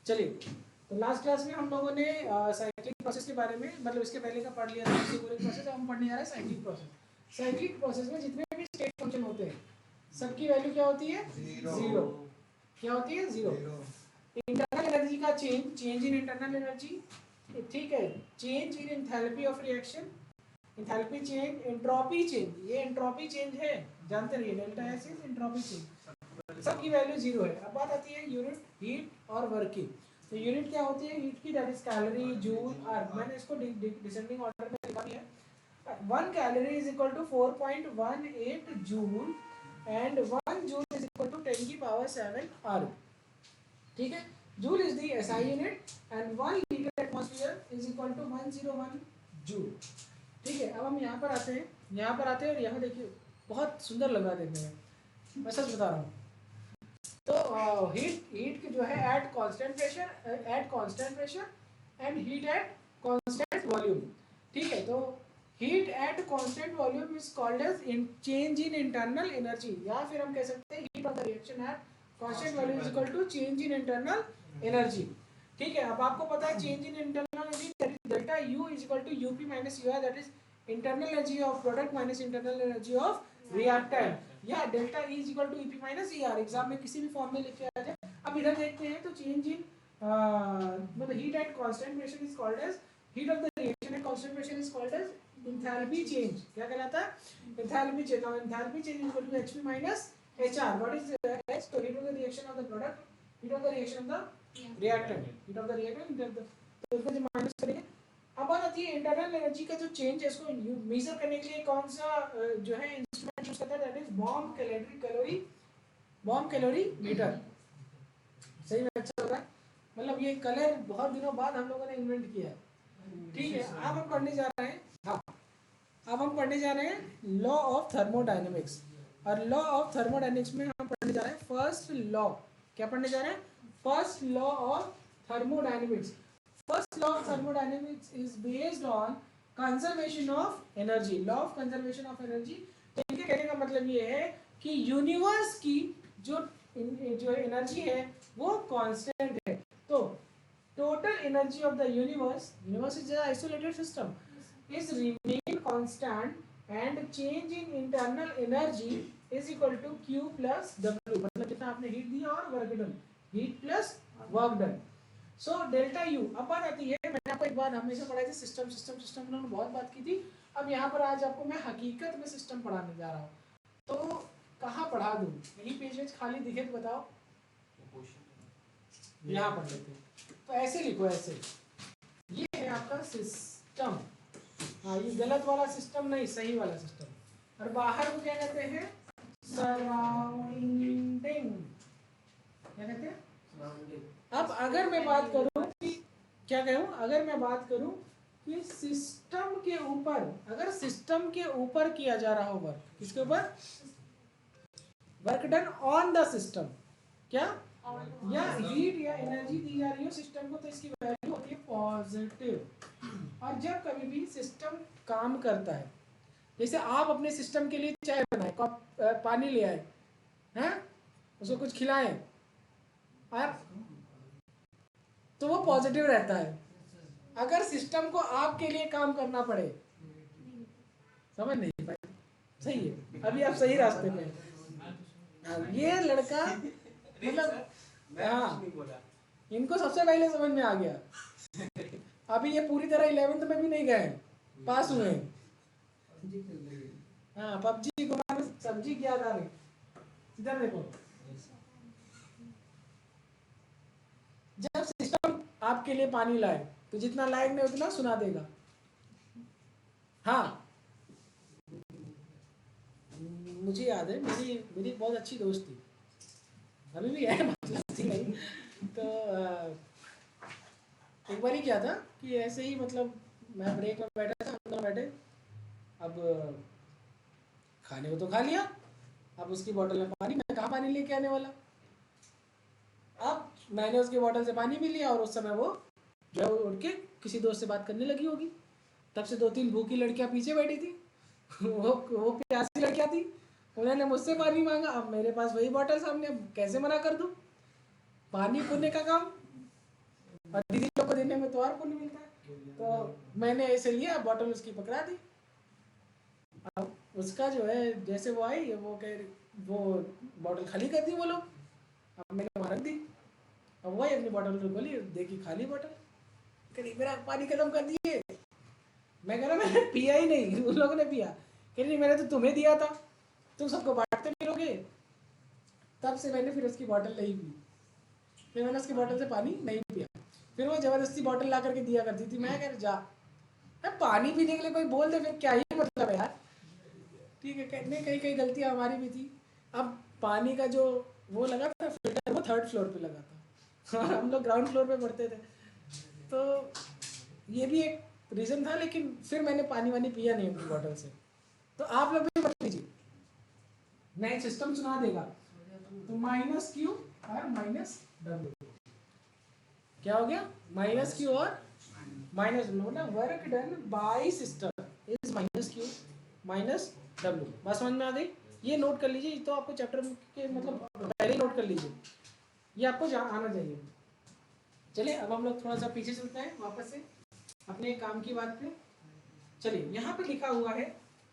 चलिए, तो last class में हम लोगों ने साइक्लिक प्रोसेस के बारे में, मतलब इसके पहले का पढ़ लिया था सिंबॉलिक प्रोसेस। अब हम पढ़ने जा रहे हैं साइक्लिक प्रोसेस। साइक्लिक प्रोसेस में जितने भी स्टेट फंक्शन होते हैं सबकी वैल्यू क्या होती है? जीरो। क्या होती है? जीरो। इंटरनल एनर्जी का चेंज इन इंटरनल एनर्जी, ठीक है, change in enthalpy of reaction, enthalpy change, entropy change, ये एंट्रोपी चेंज है, जानते रहिए, delta S is entropy change, सबकी वैल्यू जीरो है। अब बात आती है यूनिट, हीट और वर्क की। तो यूनिट क्या होती है हीट की? दैट इज कैलोरी, जूल, अर्ग। मैंने इसको डिसेंडिंग ऑर्डर में लिखा भी है। 1 calorie is equal to 4.18 joule and 1 joule is equal to 10 की पावर 7 अर्ग, ठीक है। Joule is the SI unit and 1 litre atmosphere is equal to 101 joule, ठीक है। अब हम यहाँ पर आते हैं, यहाँ पर आते हैं और यहाँ देखिए बहुत सुंदर लग रहा है देखने में, मैं सच बता रहा हूँ। तो हीट जो है at constant pressure and heat at constant volume, ठीक है। तो heat at constant volume is called as change in internal energy, या फिर हम कह सकते हैं heat of the reaction at constant volume is equal to change in internal energy, ठीक है। अब आपको पता है change in internal energy that is delta U is equal to UP minus UR, that is internal energy of product minus internal energy of reactant, या delta E is equal to EP minus E R. Exam में किसी भी form में लिखे आ जाए। अब इधर देखते हैं तो चेंज इन मतलब heat at constant pressure is called as, heat of the reaction at constant pressure is called as enthalpy change. क्या कहलाता है? Enthalpy change. Now enthalpy change is equal to HP minus HR. What is H? तो heat of the reaction of the product, heat of the reaction of the reactant, heat of the reactant, तो इसको जो minus करेंगे। अब बात आती है internal energy का जो चेंज है, इसको मेजर करने के लिए कौन सा जो है इंस्ट्रूमेंट यूज करता है? That is bomb calorimeter. सही में अच्छा लगा, मतलब ये कलर बहुत दिनों बाद हम लोगों ने इन्वेंट किया है, ठीक है। अब हम पढ़ने जा रहे हैं, हाँ, अब हम पढ़ने जा रहे हैं लॉ ऑफ थर्मोडायनेमिक्स। और लॉ ऑफ थर्मोडायनेमिक्स में हम पढ़ने जा रहे हैं फर्स्ट लॉ। क्या पढ़ने जा रहे हैं? First law of thermodynamics. First law of thermodynamics is based on conservation of energy. Law of conservation of energy, तो इनके कहने का मतलब ये है कि यूनिवर्स की जो एनर्जी है वो कांस्टेंट है। तो total energy of the universe is an isolated system is remain constant and change in internal energy is equal to Q plus W, मतलब जितना आपने हीट दिया और work done, heat plus work done. So delta U. अब बात आती है, मैंने आपको एक बार हमेशा पढ़ाई थी सिस्टम उन्होंने बहुत बात की थी। अब यहाँ पर आज आपको मैं हकीकत में सिस्टम पढ़ाने जा रहा हूँ। तो कहाँ पढ़ा दूँ? यही पेज खाली दिखे तो बताओ, यहाँ पढ़ लेते हैं। तो ऐसे लिखो, ऐसे, ये है आपका सिस्टम। हाँ, ये गलत वाला सिस्टम नहीं, सही वाला सिस्टम। और बाहर को क्या कहते हैं? सराउंडिंग। क्या कहते हैं? अब अगर मैं बात करूं कि क्या कहूं, अगर मैं बात करूं कि सिस्टम के ऊपर, अगर सिस्टम के ऊपर किया जा रहा हो वर्क, किसके ऊपर? Work done on the system, क्या? या हीट या एनर्जी दी जा रही हो सिस्टम को, तो इसकी वैल्यू होती है पॉजिटिव। और जब कभी भी सिस्टम काम करता है, जैसे आप अपने सिस्टम के लिए चाय बनाए, कप पानी ले आए हैं, उसको कुछ खिलाएं और तो वो पॉजिटिव रहता है। अगर सिस्टम को आपके लिए काम करना पड़े, समझ नहीं पाए? सही है, अभी आप सही रास्ते पे हैं। ये लड़का मतलब, हाँ, इनको सबसे पहले समझ में आ गया। अभी ये पूरी तरह 11th में भी नहीं गए, पास हुए। हाँ, पबजी को सब्जी की याद आ रही। इधर देखो, जब सिस्टम आपके लिए पानी लाए तो जितना लायक नहीं उतना सुना देगा। हाँ, मुझे याद है, मेरी बहुत अच्छी दोस्त थी, अभी भी है, मतलब थी नहीं। तो एक बार ही क्या था कि ऐसे ही, मतलब मैं ब्रेक में बैठा था, अंदर बैठे, अब खाने को तो खा लिया, अब उसकी बोतल में पानी, मैं कहाँ पानी लेके आने वाला। अब मैंने उसकी बोतल से पानी भी लिया और उस समय वो जो है उठ के किसी दोस्त से बात करने लगी होगी। तब से 2-3 भूखी लड़कियां पीछे बैठी थी। वो प्यासी लड़कियां थी, उन्होंने मुझसे पानी मांगा। अब मेरे पास वही बोतल सामने, अब कैसे मना कर दूं? पानी पुण्य का काम, और दीदी लोग को देने में तो और पुण्य मिलता है। तो मैंने ऐसे लिया, बॉटल उसकी पकड़ा दी। अब उसका जो है जैसे वो आई, वो कह वो बॉटल खाली कर दी वो लोग। अब मैंने वहाँ रख दी। अब वही अपनी बॉटल को खोली, देखी खाली बॉटल। कह मेरा पानी खत्म कर दिए। मैं कह रहा मैंने पिया ही नहीं, उन लोगों ने पिया। कह रही मैंने तो तुम्हें दिया था, तुम सबको बांटते फिरोगे। तब से मैंने फिर उसकी बॉटल नहीं पी, फिर मैंने उसकी बॉटल से पानी नहीं पिया। फिर वो जबरदस्ती बॉटल ला करके दिया करती थी। मैं कह जा पानी पीने के लिए कोई बोल दे फिर क्या ही मतलब है यार। ठीक है, कहने कई कई गलतियाँ हमारी भी थी। अब पानी का जो वो लगा था फिल्टर, वो 3rd फ्लोर पे लगा था और हम लोग ग्राउंड फ्लोर पे पढ़ते थे। तो ये भी एक रीज़न था, लेकिन फिर मैंने पानी वानी पिया नहीं अपनी बॉटल से। तो आप लोग भी बता लीजिए, मैं एक सिस्टम सुना देगा तो -q और -w क्या हो गया? -q और -w मतलब work done by system is -q -w। बात समझ में आ गई? ये नोट कर लीजिए, तो आपको चैप्टर के मतलब पहले नोट कर लीजिए, ये आपको आना चाहिए। चलिए अब हम लोग थोड़ा सा पीछे चलते हैं वापस से अपने काम की बात पे। चलिए यहाँ पे लिखा हुआ है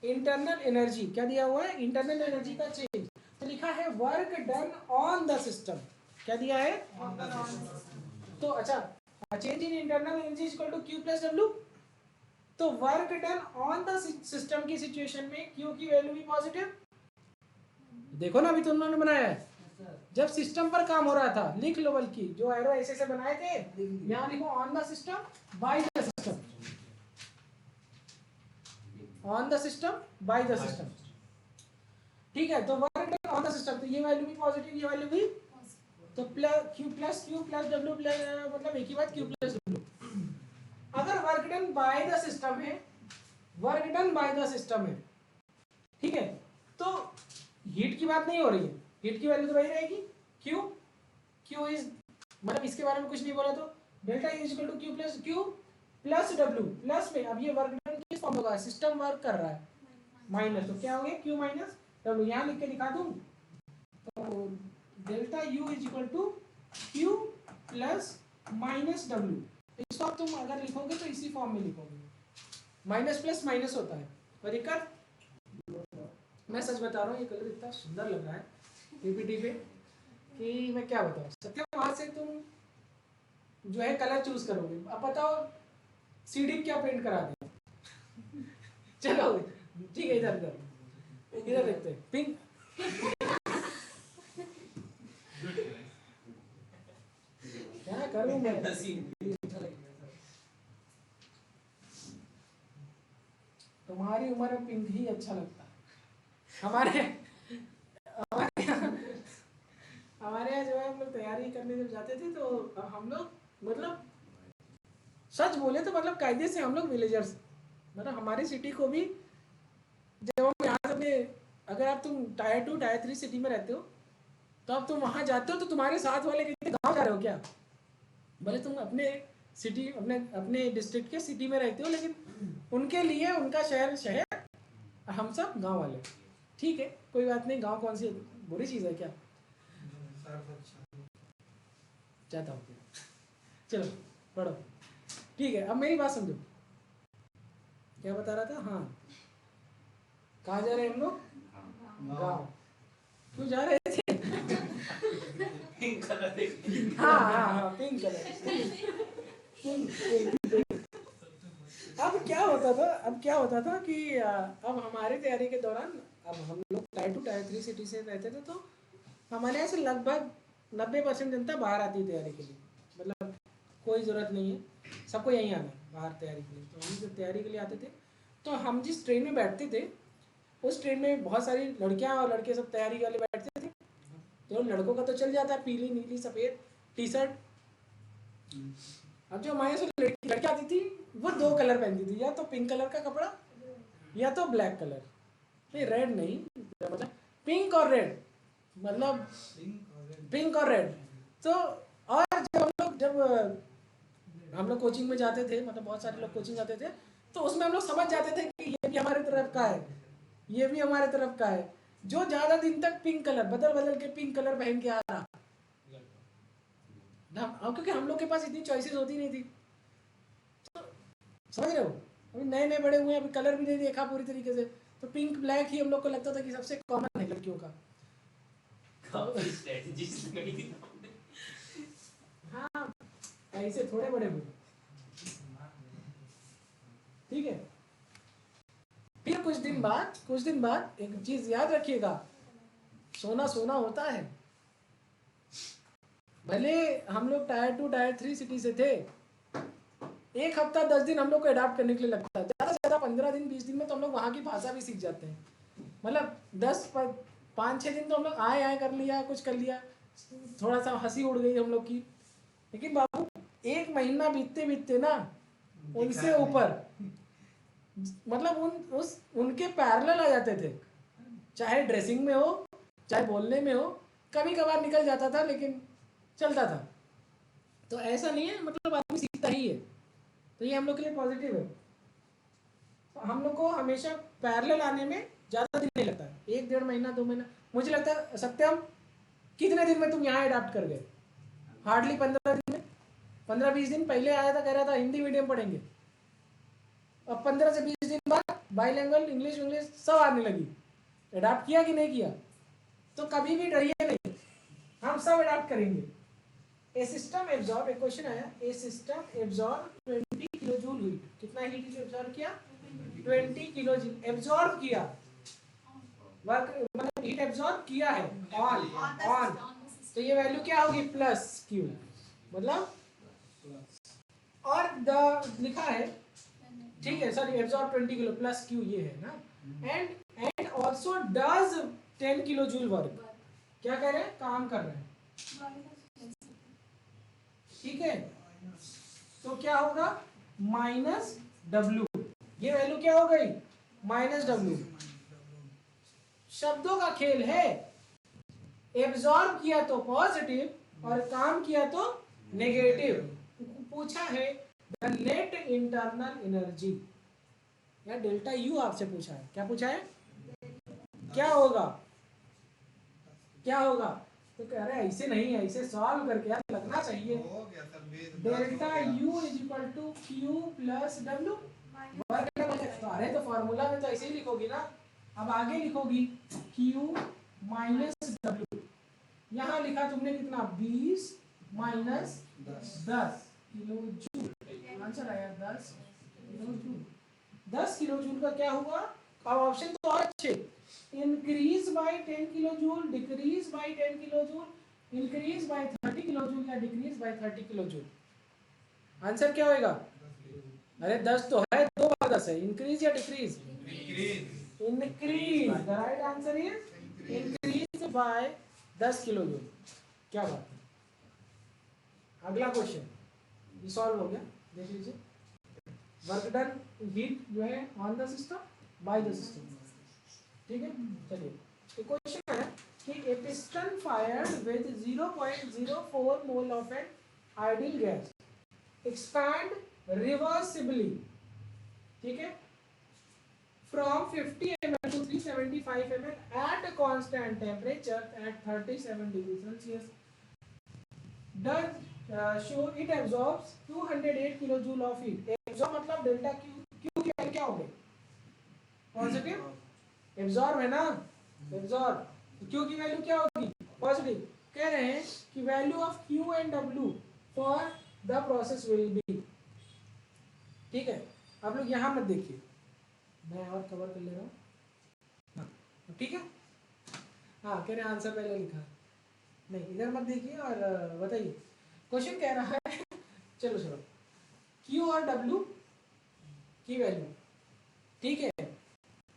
इंटरनल एनर्जी, क्या दिया हुआ है? इंटरनल एनर्जी का चेंज। तो लिखा है work done on the system, क्या दिया है? तो अच्छा, change in internal energy equal to Q plus W। तो work done on the system की सिचुएशन में Q की वैल्यू भी पॉजिटिव। देखो ना, अभी तो उन्होंने बनाया है, जब सिस्टम पर काम हो रहा था। लिख लो, बल्कि जो एरो ऐसे से बनाए थे यहाँ लिखो on the system by the system, on the system by the system. ठीक है, तो work done on the system, तो ये वैल्यू भी पॉजिटिव, ये वैल्यू भी। तो Q प्लस W प्लस मतलब एक ही बात Q प्लस W। अगर work done by the system है, work done by the system है, ठीक है, तो हीट की बात नहीं हो रही है, हीट की वैल्यू तो वही रहेगी Q इज मतलब इसके बारे में कुछ नहीं बोला, तो delta is equal to Q plus W plus में। अब ये वर्क डन किस फॉर्म होगा? सिस्टम वर्क कर रहा है माइनस, तो क्या हो गया? Q minus W। यहाँ लिख के दिखा दूं तो delta U is equal to Q plus minus W। इसको आप तुम अगर लिखोगे तो इसी फॉर्म में लिखोगे, माइनस प्लस माइनस होता है। और दिक्कत, मैं सच बता रहा हूँ, ये कलर इतना सुंदर लग रहा है पीपीटी पे कि मैं क्या बताऊँ। सत्यम वहां से तुम जो है कलर चूज करोगे। अब बताओ सीडी क्या पेंट करा दें? चलो ठीक है, इधर इधर इधर देखते हैं, पिंक। क्या करूँ मैं? तुम्हारी उम्र में पिंक ही अच्छा लगता है। हमारे हमारे यहाँ जो है हम लोग तैयारी करने जब जाते थे तो हम लोग मतलब सच बोले तो मतलब कायदे से हम लोग विलेजर्स, मतलब हमारी सिटी को भी जब हम यहाँ से अपने, अगर आप तुम टायर 2 टायर 3 सिटी में रहते हो तो अब तुम वहाँ जाते हो तो तुम्हारे साथ वाले कितने गाँव जा रहे हो क्या? भले तुम अपने सिटी अपने अपने डिस्ट्रिक्ट के सिटी में रहते हो, लेकिन उनके लिए उनका शहर शहर, हम सब गांव वाले। ठीक है, कोई बात नहीं, गांव कौन सी बुरी चीज़ है क्या? चाहता हूँ, चलो पढ़ो। ठीक है, अब मेरी बात समझो, क्या बता रहा था? हाँ, कहाँ जा रहे हैं हम लोग? गाँव। क्यों जा रहे थे? Pink colour. हाँ हाँ हाँ, पिंक कलर। अब क्या होता था कि अब हमारे तैयारी के दौरान, अब हम लोग टायर 2 टायर 3 सिटी से रहते थे, तो हमारे यहाँ से लगभग 90% जनता बाहर आती है तैयारी के लिए। मतलब कोई ज़रूरत नहीं है, सबको यहीं आना है बाहर तैयारी के लिए। तो हम जब तैयारी के लिए आते थे तो हम जिस ट्रेन में बैठते थे उस ट्रेन में बहुत सारी लड़कियां और लड़के सब तैयारी वाले बैठते थे। तो लड़कों का तो चल जाता है पीली नीली सफ़ेद टी शर्ट। अब जो हमारे से लड़की आती थी वो 2 कलर पहनती थी, या तो पिंक कलर का कपड़ा या तो ब्लैक कलर, नहीं रेड नहीं, मतलब पिंक और रेड, मतलब पिंक और रेड। तो और जब हम लोग कोचिंग में जाते थे, मतलब बहुत सारे लोग कोचिंग जाते थे, तो उसमें हम लोग समझ जाते थे कि ये भी हमारे तरफ का है, ये भी हमारे तरफ का है। जो ज़्यादा दिन तक पिंक कलर बदल बदल के पिंक कलर पहन के आ रहा, क्योंकि हम लोग के पास इतनी चॉइसेस होती नहीं थी, तो समझ रहे हो, अभी नए नए बड़े हुए हैं, अभी कलर भी नहीं देखा पूरी तरीके से, तो पिंक ब्लैक ही हम लोग को लगता था कि सबसे कॉमन है लड़कियों का। हाँ ऐसे थोड़े बड़े हुए, ठीक है। फिर कुछ दिन बाद एक चीज याद रखिएगा, सोना सोना होता है। भले हम लोग टायर 2 टायर 3 सिटी से थे, 1 हफ्ता 10 दिन हम लोग को अडाप्ट करने के लिए लगता है, ज़्यादा से ज़्यादा 15 दिन 20 दिन में तो हम लोग वहाँ की भाषा भी सीख जाते हैं। मतलब 5-6 दिन तो हम लोग आए कर लिया, कुछ कर लिया, थोड़ा सा हंसी उड़ गई हम लोग की, लेकिन बाबू 1 महीना बीतते बीतते ना उनसे ऊपर, मतलब उनके पैरेलल आ जाते थे, चाहे ड्रेसिंग में हो चाहे बोलने में हो, कभी कभार निकल जाता था लेकिन चलता था। तो ऐसा नहीं है, मतलब आदमी सीखता ही है, तो ये हम लोग के लिए पॉजिटिव है। तो हम लोग को हमेशा पैरेलल आने में ज़्यादा दिन नहीं लगता है, 1-1.5 महीना 2 महीना। मुझे लगता है सत्यम कितने दिन में तुम यहाँ अडाप्ट कर गए? हार्डली 15 दिन में, 15-20 दिन पहले आया था, कह रहा था हिंदी मीडियम पढ़ेंगे, अब 15 से 20 दिन बाद बाइलिंगुअल इंग्लिश सब आने लगी। अडाप्ट किया कि नहीं किया? तो कभी भी डरिए नहीं, हम सब अडाप्ट करेंगे। ए सिस्टम एब्जॉर्ब, एक क्वेश्चन आया, a system absorb 20 kilo joule heat, कितना हीट एब्जॉर्ब किया? 20 किलो जूल एब्जॉर्ब किया, वर्क मतलब हीट एब्जॉर्ब किया है, ऑन। तो ये वैल्यू क्या होगी? प्लस क्यू, मतलब और द लिखा है, ठीक है, sorry absorb 20 kilo plus Q ये है ना, and also does 10 kilo joule work. क्या कह रहे हैं? काम कर रहे हैं, ठीक है। तो क्या होगा? माइनस डब्ल्यू, ये वैल्यू क्या हो गई? Minus W. शब्दों का खेल है, एब्जॉर्ब किया तो पॉजिटिव और काम किया तो नेगेटिव। पूछा है द नेट इंटरनल एनर्जी, या डेल्टा यू आपसे पूछा है, क्या पूछा है? क्या होगा? क्या होगा? तो कह रहे हैं ऐसे नहीं, ऐसे सॉल्व करके यार लगना चाहिए, delta U is equal to Q plus W. अरे तो फॉर्मूला में तो ऐसे ही लिखोगी ना, अब आगे लिखोगी क्यू माइनस डब्ल्यू, यहाँ लिखा तुमने कितना? 20 माइनस 10 किलो जूल, आंसर आया 10 किलो जूल। 10 किलो जूल का क्या हुआ? अब ऑप्शन तो और अच्छे, increase by 10 kilo joule, decrease by 10 kilo joule, increase by 30 kilo joule, या decrease by 30 kilo joule. Answer क्या होगा? अरे 10 तो है, 2 बार 10 है, इंक्रीज या decrease? Increase. The right answer is increase by 10 kilo joule. क्या बात है। अगला क्वेश्चन ये सॉल्व हो गया, देख लीजिए। वर्क डन हीट जो है on the system by the system, ठीक है। चलिए क्वेश्चन है कि ए piston fired with 0.04 mole of an ideal gas expand reversibly, ठीक है, from 50 ml to 375 ml at a constant temperature at 37 degrees Celsius. Does show it absorbs 208 kilojoule of heat. Absorb मतलब delta Q की value क्या हो गई? Positive. Absorb है ना, absorb, Q की वैल्यू क्या होगी? पॉजिटिव। कह रहे हैं कि value of Q and W for the process will be, ठीक है। आप लोग यहाँ मत देखिए, मैं और कवर कर ले रहा हूँ, हाँ ठीक है। हाँ कह रहे हैं आंसर पहले लिखा, नहीं इधर मत देखिए और बताइए। क्वेश्चन कह रहा है चलो Q और W की वैल्यू, ठीक है।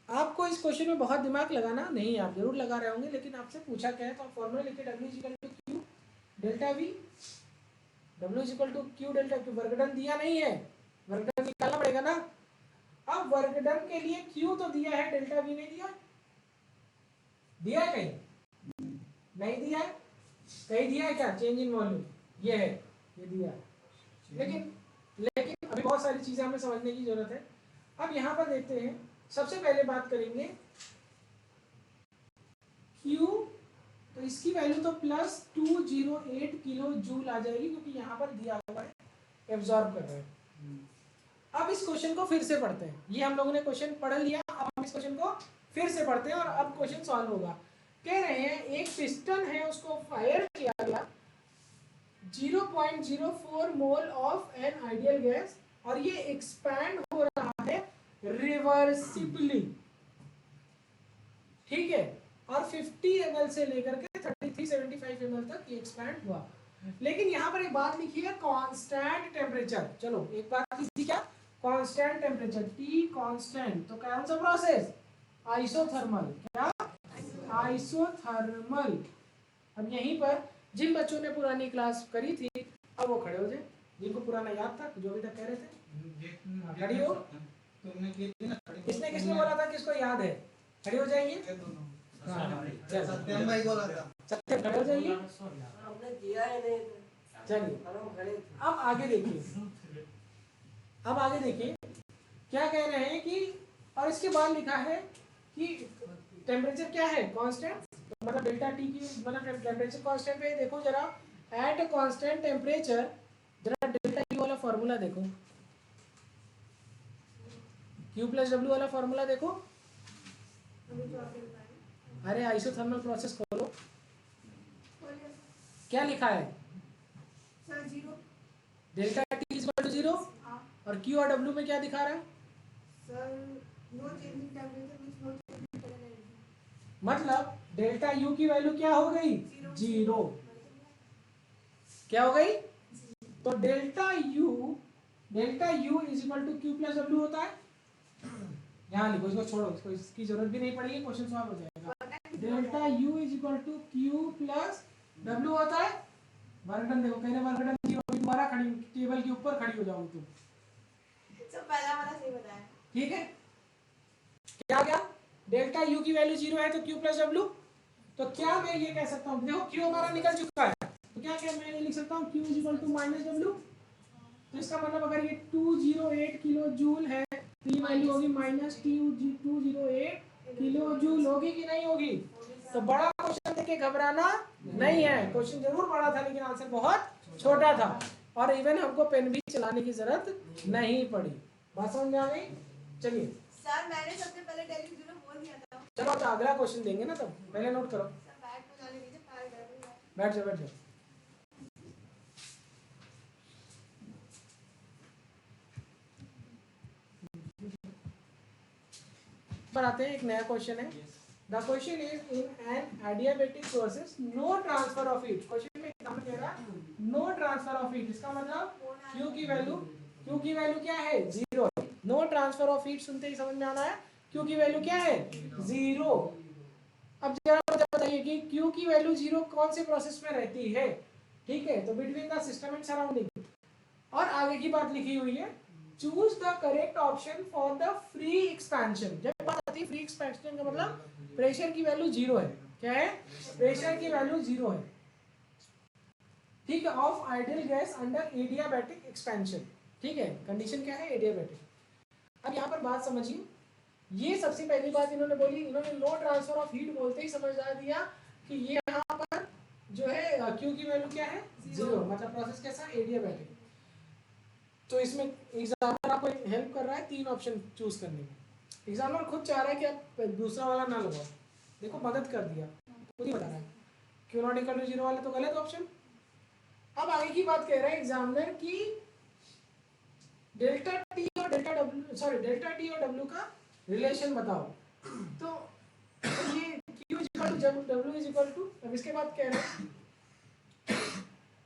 आपको इस क्वेश्चन में बहुत दिमाग लगाना नहीं, आप जरूर लगा रहे होंगे, लेकिन आपसे पूछा क्या है तो आप फॉर्मूला लिखिए W equal to Q delta V, W equal to Q delta Q। Work done दिया नहीं है, वर्क डन निकालना पड़ेगा ना। अब वर्क डन के लिए Q तो दिया है, डेल्टा V नहीं दिया, दिया है कहीं? नहीं दिया है, कहीं दिया है क्या? चेंज इन वॉल्यूम ये है, ये दिया है, लेकिन अभी बहुत सारी चीजें हमें समझने की जरूरत है। अब यहाँ पर देखते हैं, सबसे पहले बात करेंगे Q, तो इसकी वैल्यू तो प्लस 208 किलो जूल आ जाएगी, क्योंकि यहाँ पर दिया हुआ है एब्जॉर्ब कर रहे हैं। अब इस क्वेश्चन को फिर से पढ़ते हैं। ये हम लोगों ने क्वेश्चन पढ़ लिया, अब हम इस क्वेश्चन को फिर से पढ़ते हैं और अब क्वेश्चन सॉल्व होगा। कह रहे हैं एक पिस्टन है, उसको फायर किया गया 0.04 mole of an ideal gas और ये एक्सपैंड हो रहा है रिवर्सिबली, ठीक है, और 50 ml से लेकर के 3375 ml तक ये एक्सपैंड हुआ। लेकिन यहाँ पर एक बात लिखी है कांस्टेंट टेम्परेचर। चलो एक बात लिखी, क्या कांस्टेंट टेम्परेचर, टी कांस्टेंट, तो कौन सा प्रोसेस, आइसोथर्मल, क्या आइसोथर्मल। अब यहीं पर जिन बच्चों ने पुरानी क्लास करी थी अब वो खड़े हो जाए, जिनको पुराना याद था, जो अभी तक कह रहे थे खड़ी हो। किसने किसने बोला था किसको याद है, खड़ी हो जाएंगे। सत्यम भाई बोला था, सत्यम खड़े हो जाइए। हमने किया है नहीं, चलिए अब आगे देखिए, अब आगे देखिए क्या कह रहे हैं कि, और इसके बाद लिखा है कि टेम्परेचर क्या है कांस्टेंट, तो मतलब डेल्टा टी की मतलब टेम्परेचर कांस्टेंट है। देखो जरा एट अ कांस्टेंट टेम्परेचर, जरा डेल्टा यू वाला फार्मूला देखो, Q प्लस डब्ल्यू वाला फार्मूला देखो। अरे आइसोथर्मल प्रोसेस खोलो, क्या लिखा है sir, zero, delta T is equal to 0 और Q और W में क्या दिखा रहा है sir, no changing temperature which no changing energy, मतलब डेल्टा U की वैल्यू क्या हो गई 0, क्या हो गई, तो delta U is equal to Q plus W होता है। यहाँ लिखो, इसको छोड़ो, इसको इसकी जरूरत भी नहीं पड़ेगी, क्वेश्चन सॉल्व हो जाएगा। Delta U is equal to Q plus W होता है। वर्क डन देखो, कहने वर्क डन 0, दोबारा खड़ी टेबल के ऊपर खड़ी हो जाओ तुम, सब पहला वाला सही बताया, ठीक है। क्या क्या डेल्टा U की वैल्यू 0 है तो Q प्लस W, तो क्या मैं ये कह सकता हूँ, देखो Q हमारा निकल चुका है, तो क्या मैं ये लिख सकता हूँ Q is equal to minus W। तो इसका मतलब अगर ये 208 किलो जूल है तो ये वैल्यू होगी माइनस 208 किलो जूल, होगी कि नहीं होगी। तो बड़ा क्वेश्चन देख के घबराना नहीं है, क्वेश्चन जरूर बड़ा था लेकिन आंसर बहुत छोटा था, और इवन हमको पेन भी चलाने की जरूरत नहीं पड़ी। बात समझ में आ गई। चलिए सर मैंने सबसे पहले डेल्टा जीरो बोल दिया था। चलो तो अगला क्वेश्चन देंगे ना, तब पहले नोट करो, सर बैग को जाने दीजिए, पैर दर्द हो रहा है। बैठ जाओ बैठ जाओ। पर आते हैं, एक नया क्वेश्चन है। The question is in an adiabatic process no transfer of heat. Question में क्या कह रहा है, नो ट्रांसफर ऑफ हीट, इसका मतलब Q की वैल्यू क्या है 0। नो ट्रांसफर ऑफ हीट सुनते ही समझ में आना है Q की वैल्यू क्या है 0। अब जरा बताइए कि Q की वैल्यू 0 कौन से प्रोसेस में रहती है, ठीक है, तो between the system and surrounding. और आगे की बात लिखी हुई है, choose the correct option for the free expansion. जब बात आती है फ्री एक्सपेंशन का मतलब प्रेशर की वैल्यू 0 है, क्या है, प्रेशर की वैल्यू 0 है, ठीक है, of ideal gas under adiabatic expansion, ठीक है, कंडीशन क्या है एडियाबैटिक। अब यहाँ पर बात समझिए, ये सबसे पहली बात इन्होंने बोली, इन्होंने नो ट्रांसफर ऑफ हीट बोलते ही समझा दिया कि ये यहाँ पर जो है Q की वैल्यू क्या है 0, मतलब प्रोसेस कैसा एडियाबैटिक। तो इसमें एग्जामिनर आपको हेल्प कर रहा है 3 ऑप्शन चूज करने में। एग्जामिनर खुद चाह रहा है कि आप दूसरा वाला ना लगाओ, देखो मदद कर दिया, खुद ही बता रहा है क्यों नॉट इक्वल टू 0 वाला तो गलत ऑप्शन। अब आगे की बात कह रहा है एग्जामिनर की डेल्टा टी और डेल्टा टी और डब्ल्यू का रिलेशन बताओ। तो ये Q is equal to W is equal to, अब इसके बाद कह रहे हैं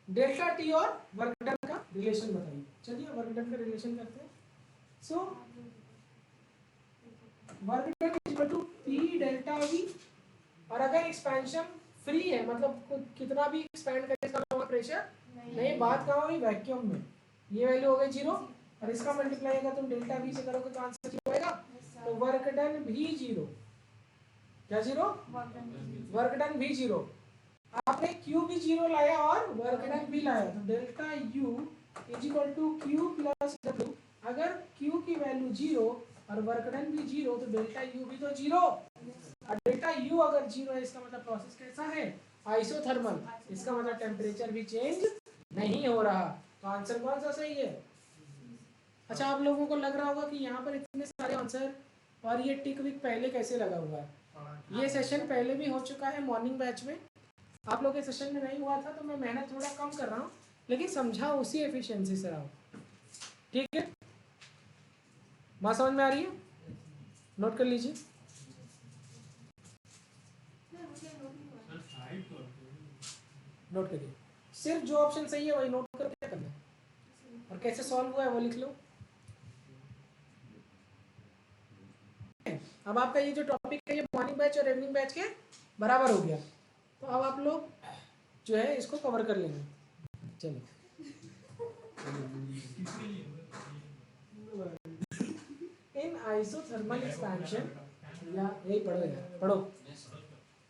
डेल्टा टी और वर्क डन का रिलेशन बताइए। चलिए वर्क डन का रिलेशन करते हैं। So work done is equal to P delta V, और अगर एक्सपेंशन फ्री है मतलब कितना भी एक्सपेंड करे इसका प्रेशर नहीं, बात कहाँ हुई वैक्यूम में, ये वैल्यू हो गई 0 और इसका मल्टीप्लाई अगर तुम डेल्टा V से करोगे तो आंसर 0 आएगा। तो वर्क डन भी 0, क्या 0, वर्क डन भी 0। आपने Q भी 0 लाया और वर्क डन भी लाया, तो delta U is equal to Q plus W। अगर Q की वैल्यू 0 और वर्क डन भी 0 तो डेल्टा U भी तो 0, और डेल्टा U अगर 0 है इसका मतलब प्रोसेस कैसा है आइसोथर्मल, इसका मतलब टेम्परेचर भी चेंज नहीं हो रहा। तो आंसर कौन सा सही है? अच्छा, आप लोगों को लग रहा होगा कि यहाँ पर इतने सारे आंसर और ये टिक विक पहले कैसे लगा हुआ है। ये सेशन पहले भी हो चुका है मॉर्निंग बैच में, आप लोग के सेशन में नहीं हुआ था, तो मैं मेहनत थोड़ा कम कर रहा हूँ, लेकिन समझा उसी एफिशिएंसी से रहा हूँ। ठीक है, बात समझ में आ रही है? नोट कर लीजिए। नोट करिए, सिर्फ जो ऑप्शन सही है वही नोट करके क्या करना है, और कैसे सॉल्व हुआ है वो लिख लो। अब आपका ये जो टॉपिक है ये मॉर्निंग बैच और इवनिंग बैच के बराबर हो गया, तो अब आप लोग जो है इसको कवर कर लेंगे। चलिए, इन आइसोथर्मल एक्सपेंशन या यही पढ़ो यार, पढ़ो।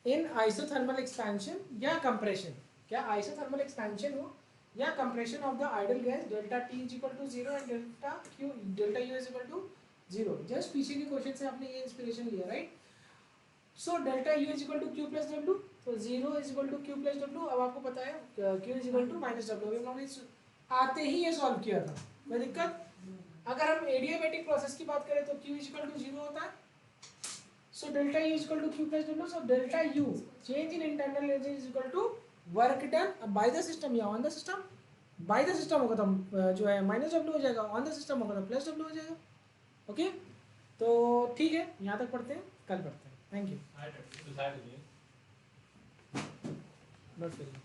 इन आइसोथर्मल एक्सपेंशन या कंप्रेशन, क्या आइसोथर्मल एक्सपेंशन हो या compression of the ideal gas, delta T is equal to 0 and delta U is equal to 0। Just पीछे के क्वेश्चन से आपने ये इंस्पिरेशन लिया, right? So delta U is equal to Q plus W, तो 0 is equal to Q plus W। अब आपको पता है Q is equal to minus W, हमने आते ही ये सॉल्व किया था, कोई दिक्कत? अगर हम एडियाबैटिक प्रोसेस की बात करें तो Q इज इक्वल टू 0 होता है, so delta U is equal to Q plus W, so delta U change in internal energy is equal to work done by the system या on the system। by the system होगा तो जो है minus W हो जाएगा, on the system होगा तो plus W हो जाएगा। ओके, तो ठीक है, यहाँ तक पढ़ते हैं, कल पढ़ते हैं। Thank you. नोट करिए।